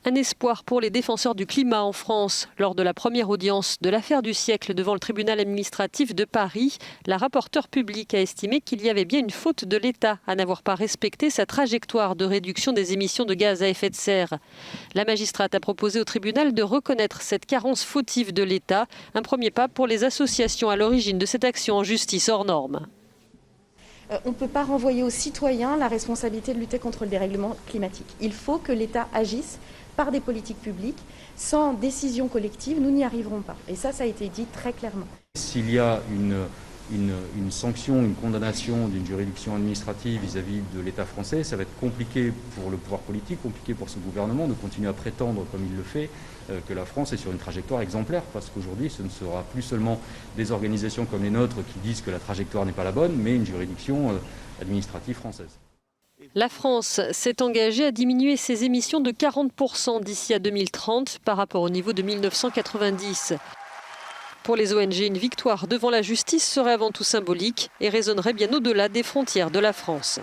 Un espoir pour les défenseurs du climat en France. Lors de la première audience de l'affaire du siècle devant le tribunal administratif de Paris, la rapporteure publique a estimé qu'il y avait bien une faute de l'État à n'avoir pas respecté sa trajectoire de réduction des émissions de gaz à effet de serre. La magistrate a proposé au tribunal de reconnaître cette carence fautive de l'État, un premier pas pour les associations à l'origine de cette action en justice hors norme. On ne peut pas renvoyer aux citoyens la responsabilité de lutter contre le dérèglement climatique. Il faut que l'État agisse par des politiques publiques. Sans décision collective, nous n'y arriverons pas. Et ça a été dit très clairement. S'il y a une sanction, une condamnation d'une juridiction administrative vis-à-vis de l'État français, ça va être compliqué pour le pouvoir politique, compliqué pour ce gouvernement de continuer à prétendre, comme il le fait, que la France est sur une trajectoire exemplaire, parce qu'aujourd'hui ce ne sera plus seulement des organisations comme les nôtres qui disent que la trajectoire n'est pas la bonne, mais une juridiction administrative française. La France s'est engagée à diminuer ses émissions de 40% d'ici à 2030 par rapport au niveau de 1990. Pour les ONG, une victoire devant la justice serait avant tout symbolique et résonnerait bien au-delà des frontières de la France.